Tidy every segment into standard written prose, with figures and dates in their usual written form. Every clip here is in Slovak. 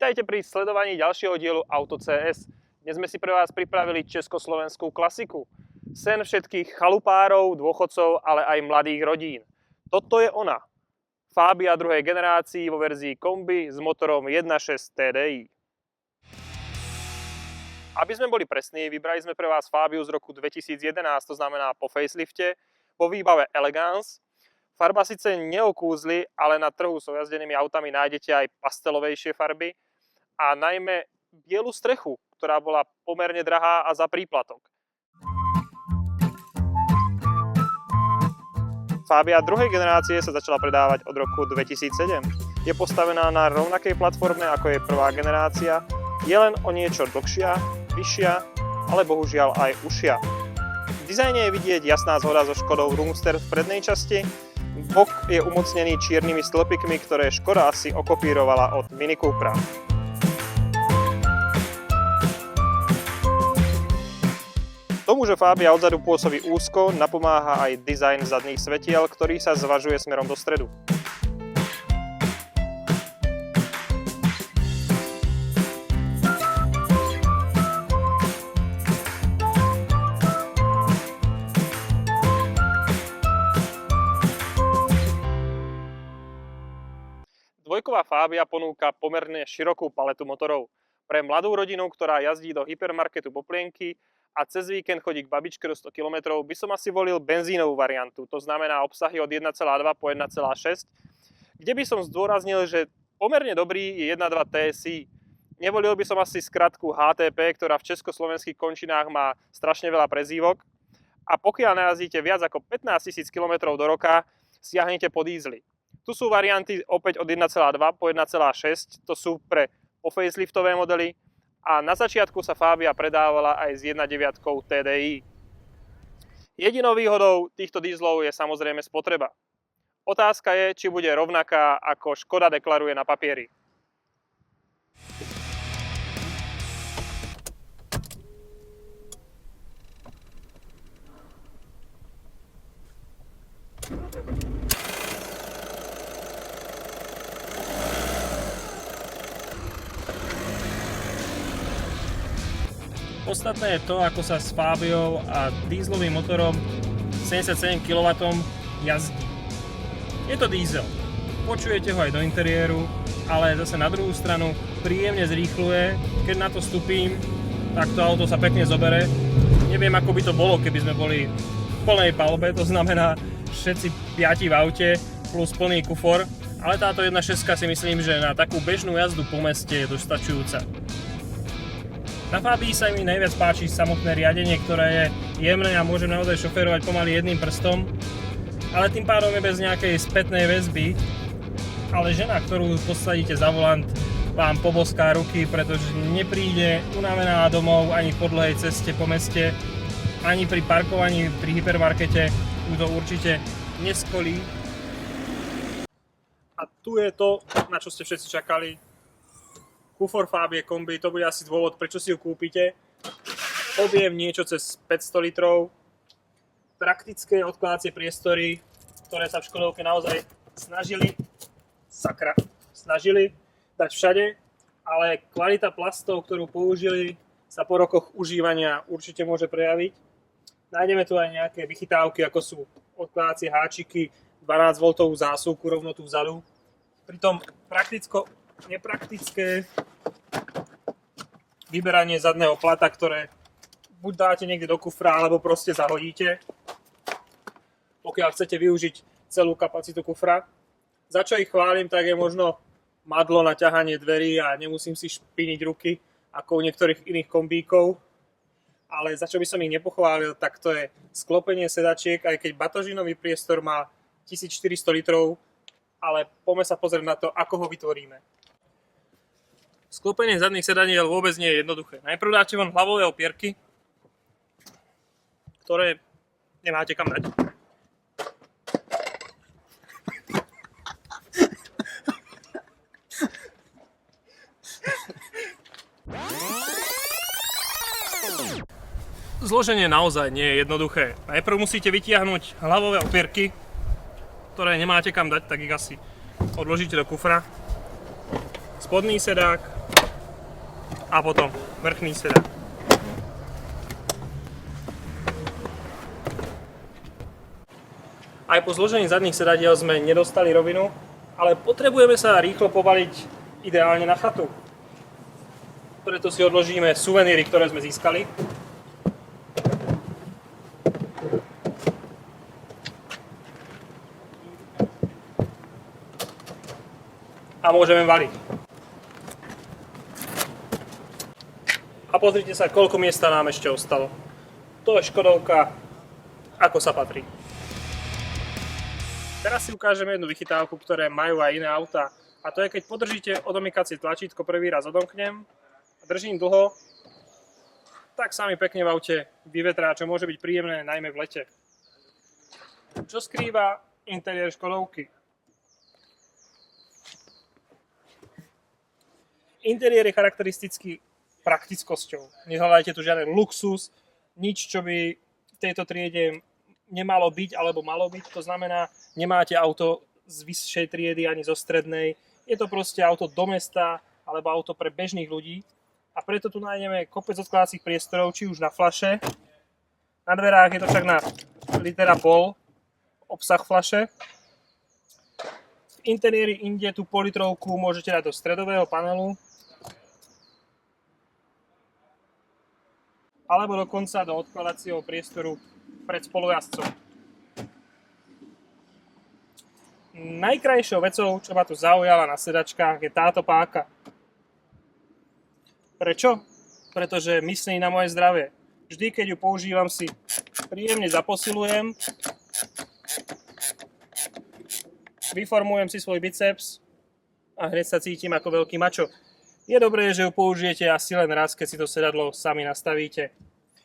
Vítajte pri sledovaní ďalšieho dielu Auto CS. Dnes sme si pre vás pripravili československú klasiku. Sen všetkých chalupárov, dôchodcov, ale aj mladých rodín. Toto je ona. Fabia druhej generácii vo verzii kombi s motorom 1.6 TDI. Aby sme boli presní, vybrali sme pre vás Fabiu z roku 2011, to znamená po facelifte, po výbave Elegance. Farba síce neokúzli, ale na trhu s ojazdenými autami nájdete aj pastelovejšie farby a najmä bielu strechu, ktorá bola pomerne drahá a za príplatok. Fabia druhej generácie sa začala predávať od roku 2007. Je postavená na rovnakej platforme ako je prvá generácia, je len o niečo dlhšia, vyššia, ale bohužiaľ aj užšia. V dizajne je vidieť jasná zhoda so Škodou Roomster v prednej časti. Bok je umocnený čiernymi stĺpikmi, ktoré Škoda asi okopírovala od Mini Coopera. Tomu, že Fabia odzadu pôsobí úzko, napomáha aj dizajn zadných svetiel, ktorý sa zvažuje smerom do stredu. Dvojková Fabia ponúka pomerne širokú paletu motorov. Pre mladú rodinu, ktorá jazdí do hypermarketu Poplienky a cez víkend chodí k babičke do 100 km, by som asi volil benzínovú variantu. To znamená obsahy od 1.2 po 1.6, kde by som zdôraznil, že pomerne dobrý je 1.2 TSI. Nevolil by som asi skratku HTP, ktorá v československých končinách má strašne veľa prezývok. A pokiaľ najazdíte viac ako 15 000 km do roka, siahnete po dízli. Tu sú varianty opäť od 1.2 po 1.6, to sú pre faceliftové modely a na začiatku sa Fabia predávala aj s 1.9 TDI. Jedinou výhodou týchto dízlov je samozrejme spotreba. Otázka je, či bude rovnaká ako Škoda deklaruje na papieri. Podstatné je to, ako sa s Fabiou a dízlovým motorom 77 kW jazdí. Je to diesel. Počujete ho aj do interiéru, ale zase na druhú stranu príjemne zrýchluje. Keď na to vstúpim, tak to auto sa pekne zobere. Neviem, ako by to bolo, keby sme boli v plnej palbe, to znamená všetci 5 v aute plus plný kufor, ale táto 1.6 si myslím, že na takú bežnú jazdu po meste je dostačujúca. Na Fabii sa mi najviac páči samotné riadenie, ktoré je jemné a môžem naozaj šoférovať pomaly jedným prstom, ale tým pádom je bez nejakej spätnej väzby, ale žena, ktorú posadíte za volant, vám poboská ruky, pretože nepríde unavená domov ani po dlhej ceste po meste, ani pri parkovaní pri hypermarkete ju to určite neskolí. A tu je to, na čo ste všetci čakali. Kufor Fabie kombi, to bude asi dôvod, prečo si ju kúpite. Objem niečo cez 500 litrov. Praktické odkladacie priestory, ktoré sa v Škodovke naozaj snažili dať všade, ale kvalita plastov, ktorú použili, sa po rokoch užívania určite môže prejaviť. Nájdeme tu aj nejaké vychytávky, ako sú odkladacie háčiky, 12V zásuvku rovno tu vzadu. Pritom nepraktické vyberanie zadného plata, ktoré buď dáte niekde do kufra, alebo proste zahodíte, pokiaľ chcete využiť celú kapacitu kufra. Za čo ich chválim, tak je možno madlo na ťahanie dverí a nemusím si špiniť ruky ako u niektorých iných kombíkov. Ale za čo by som ich nepochválil, tak to je sklopenie sedačiek, aj keď batožinový priestor má 1400 litrov, ale poďme sa pozrieť na to, ako ho vytvoríme. Sklopenie zadných sedadiel vôbec nie je jednoduché. Najprv dáte von hlavové opierky, ktoré nemáte kam dať. Zloženie naozaj nie je jednoduché. Najprv musíte vytiahnuť hlavové opierky, ktoré nemáte kam dať, tak ich asi odložíte do kufra. spodný sedák a potom vrchný sedák. Aj po zložení zadných sedadiel sme nedostali rovinu, ale potrebujeme sa rýchlo povaliť ideálne na chatu. Preto si odložíme suveníry, ktoré sme získali. A môžeme valiť. A pozrite sa, koľko miesta nám ešte ostalo. To je Škodovka, ako sa patrí. Teraz si ukážeme jednu vychytávku, ktoré majú aj iné autá. A to je, keď podržíte odomykacie tlačítko, prvý raz odomknem, držím dlho, tak sa mi pekne v aute vyvetrá, čo môže byť príjemné najmä v lete. Čo skrýva interiér Škodovky? Interiér je charakteristický praktickosťou. Nehľadajte tu žiaden luxus, nič, čo by v tejto triede nemalo byť alebo malo byť. To znamená, nemáte auto z vyššej triedy ani zo strednej. Je to proste auto do mesta alebo auto pre bežných ľudí. A preto tu nájdeme kopec odkladacích priestorov, či už na fľaše. Na dverách je to však na litera pol obsah fľaše. V interiéri inde tú politrovku môžete dať do stredového panelu. Alebo dokonca do odkladacieho priestoru pred spolujazdcom. Najkrajšou vecou, čo ma tu zaujala na sedačkách, je táto páka. Prečo? Pretože myslí na moje zdravie. Vždy, keď ju používam, si príjemne zaposilujem, vyformujem si svoj biceps a hneď sa cítim ako veľký mačo. Je dobré, že ju použijete asi len raz, keď si to sedadlo sami nastavíte.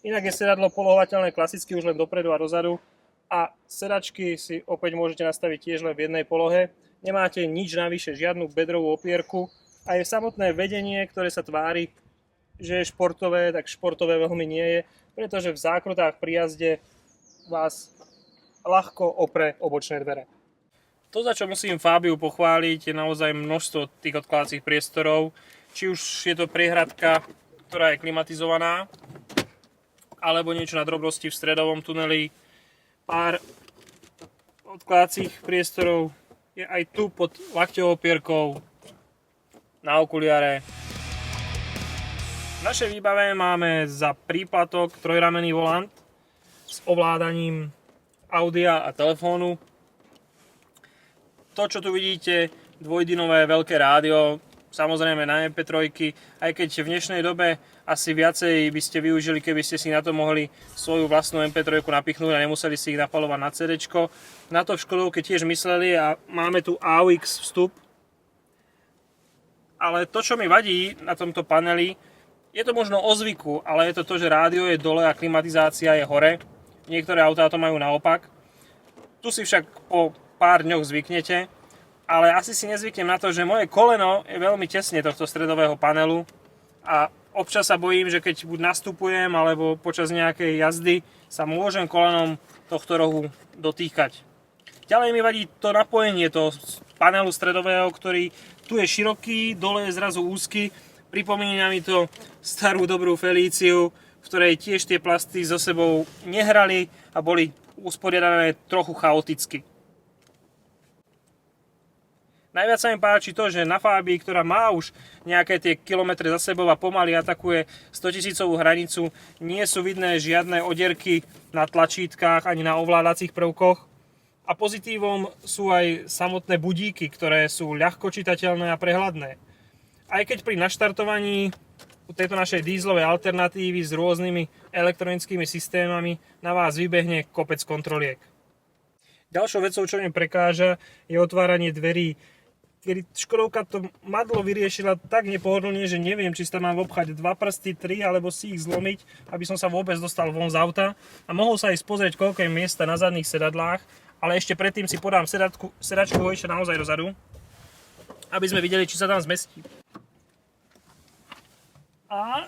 Inak je sedadlo polohovateľné klasicky už len dopredu a dozadu a sedačky si opäť môžete nastaviť tiež len v jednej polohe. Nemáte nič navyše, žiadnu bedrovú opierku a je samotné vedenie, ktoré sa tvári, že je športové, tak športové veľmi nie je, pretože v zákrutách pri jazde vás ľahko opre o bočné dvere. To, za čo musím Fabiu pochváliť, je naozaj množstvo tých odkladacích priestorov. Či už je to priehradka, ktorá je klimatizovaná, alebo niečo na drobnosti v stredovom tuneli. Pár odkladacích priestorov je aj tu pod lakťovou opierkou, na okuliare. V našej výbave máme za príplatok trojramenný volant s ovládaním audia a telefónu. To, čo tu vidíte, dvojdinové veľké rádio, samozrejme na MP3, aj keď v dnešnej dobe asi viacej by ste využili, keby ste si na to mohli svoju vlastnú MP3 napichnúť a nemuseli si ich napalovať na CD. Na to v Škodovke tiež mysleli a máme tu AUX vstup. Ale to, čo mi vadí na tomto paneli, je to možno o zvyku, ale je to to, že rádio je dole a klimatizácia je hore. Niektoré autá to majú naopak. Tu si však po pár dňoch zvyknete. Ale asi si nezvyknem na to, že moje koleno je veľmi tesne tohto stredového panelu a občas sa bojím, že keď buď nastupujem alebo počas nejakej jazdy sa môžem kolenom tohto rohu dotýkať. Ďalej mi vadí to napojenie toho panelu stredového, ktorý tu je široký, dole je zrazu úzky. Pripomína mi to starú dobrú Felíciu, v ktorej tiež tie plasty so sebou nehrali a boli usporiadané trochu chaoticky. Najviac sa mi páči to, že na Fabii, ktorá má už nejaké tie kilometre za sebou a pomaly atakuje 100 000 hranicu, nie sú vidné žiadne odierky na tlačítkach ani na ovládacích prvkoch. A pozitívom sú aj samotné budíky, ktoré sú ľahko čitateľné a prehľadné. Aj keď pri naštartovaní tejto našej dízlovej alternatívy s rôznymi elektronickými systémami na vás vybehne kopec kontroliek. Ďalšou vecou, čo mi prekáža, je otváranie dverí, kedy Škodovka to madlo vyriešila tak nepohodlne, že neviem, či sa mám obchať 2 prsty, 3, alebo si ich zlomiť, aby som sa vôbec dostal von z auta a mohol sa ísť pozrieť, koľko je miesta na zadných sedadlách, ale ešte predtým si podám sedačku ešte naozaj dozadu, aby sme videli, či sa tam zmestí. A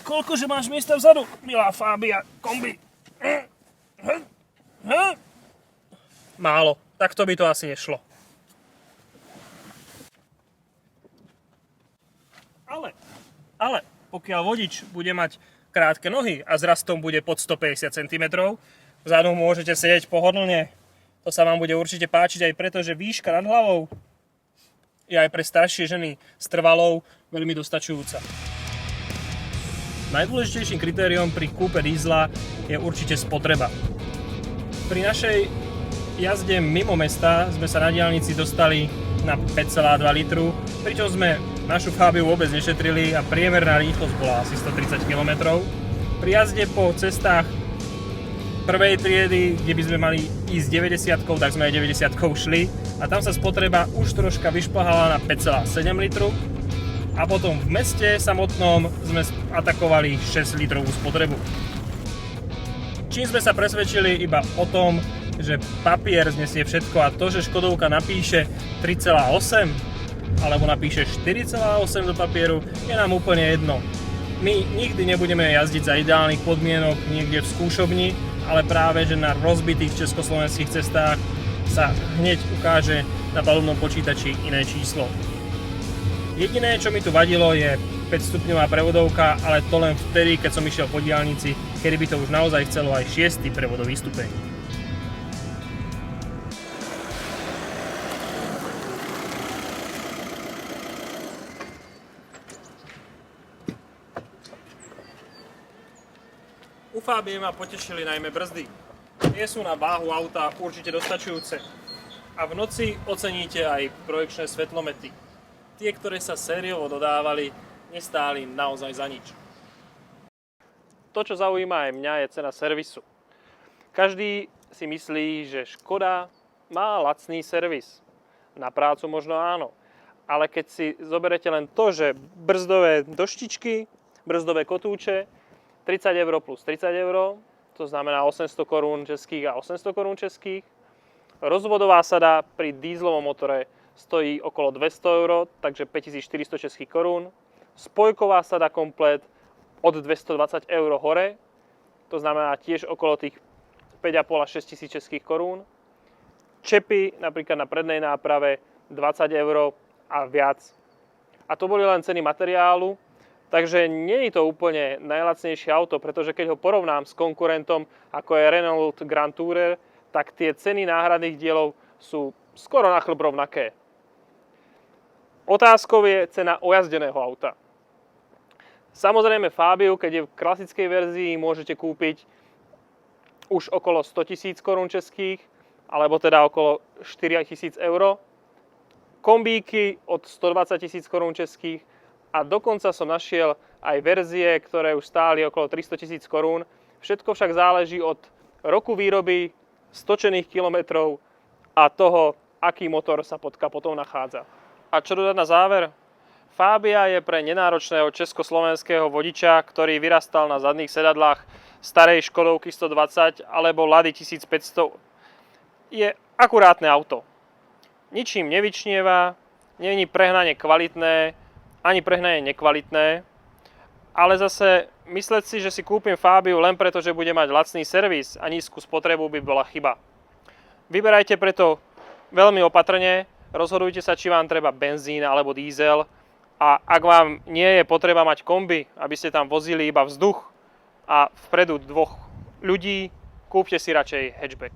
koľkože máš miesta vzadu, milá Fabia kombi? Málo, tak to by to asi nešlo. Ale pokiaľ vodič bude mať krátke nohy a s rastom bude pod 150 cm, vzadu môžete sedieť pohodlne. To sa vám bude určite páčiť aj preto, že výška nad hlavou je aj pre staršie ženy s trvalou veľmi dostačujúca. Najdôležitejším kritériom pri kúpe dízla je určite spotreba. Pri našej jazde mimo mesta sme sa na diaľnici dostali na 5,2 litru, pričom sme našu Fabiu vôbec nešetrili a priemerná rýchlosť bola asi 130 km. Pri jazde po cestách prvej triedy, kde by sme mali ísť 90, tak sme aj 90 šli a tam sa spotreba už troška vyšplhala na 5,7 litru a potom v meste samotnom sme atakovali 6 litrovú spotrebu. Čím sme sa presvedčili iba o tom, že papier znesie všetko a to, že Škodovka napíše 3,8 alebo napíše 4,8 do papieru, je nám úplne jedno. My nikdy nebudeme jazdiť za ideálnych podmienok niekde v skúšovni, ale práve že na rozbitých československých cestách sa hneď ukáže na palubnom počítači iné číslo. Jediné, čo mi tu vadilo, je 5-stupňová prevodovka, ale to len vtedy, keď som išiel po diaľnici, kedy by to už naozaj chcelo aj 6. prevodový stupeň. U Fabie ma potešili najmä brzdy. Nie sú na váhu auta určite dostačujúce. A v noci oceníte aj projekčné svetlomety. Tie, ktoré sa sériovo dodávali, nestáli naozaj za nič. To, čo zaujíma aj mňa, je cena servisu. Každý si myslí, že Škoda má lacný servis. Na prácu možno áno. Ale keď si zoberete len to, že brzdové doštičky, brzdové kotúče, 30 € plus 30 €, to znamená 800 korún českých a 800 korún českých. Rozvodová sada pri dízlovom motore stojí okolo 200 €, takže 5400 českých korún. Spojková sada komplet od 220 € hore, to znamená tiež okolo tých 5,5 až 6000 českých korún. Čepy napríklad na prednej náprave 20 € a viac. A to boli len ceny materiálu. Takže nie je to úplne najlacnejšie auto, pretože keď ho porovnám s konkurentom ako je Renault Grand Tourer, tak tie ceny náhradných dielov sú skoro na chlb rovnaké. Otázkou je cena ojazdeného auta. Samozrejme Fabiu, keď je v klasickej verzii, môžete kúpiť už okolo 100 000 korún českých, alebo teda okolo 4000 €. Kombíky od 120 000 korún českých. A dokonca som našiel aj verzie, ktoré už stáli okolo 300 000 korún. Všetko však záleží od roku výroby, stočených kilometrov a toho, aký motor sa pod kapotou nachádza. A čo dodať na záver? Fabia je pre nenáročného československého vodiča, ktorý vyrastal na zadných sedadlách starej Škodovky 120 alebo Lady 1500, je akurátne auto. Ničím nevyčnieva, nie je prehnane kvalitné, ani prehnane nekvalitné, ale zase mysleť si, že si kúpim Fabiu len preto, že bude mať lacný servis a nízku spotrebu, by bola chyba. Vyberajte preto veľmi opatrne, rozhodujte sa, či vám treba benzín alebo diesel a ak vám nie je potreba mať kombi, aby ste tam vozili iba vzduch a vpredu 2 ľudí, kúpte si radšej hatchback.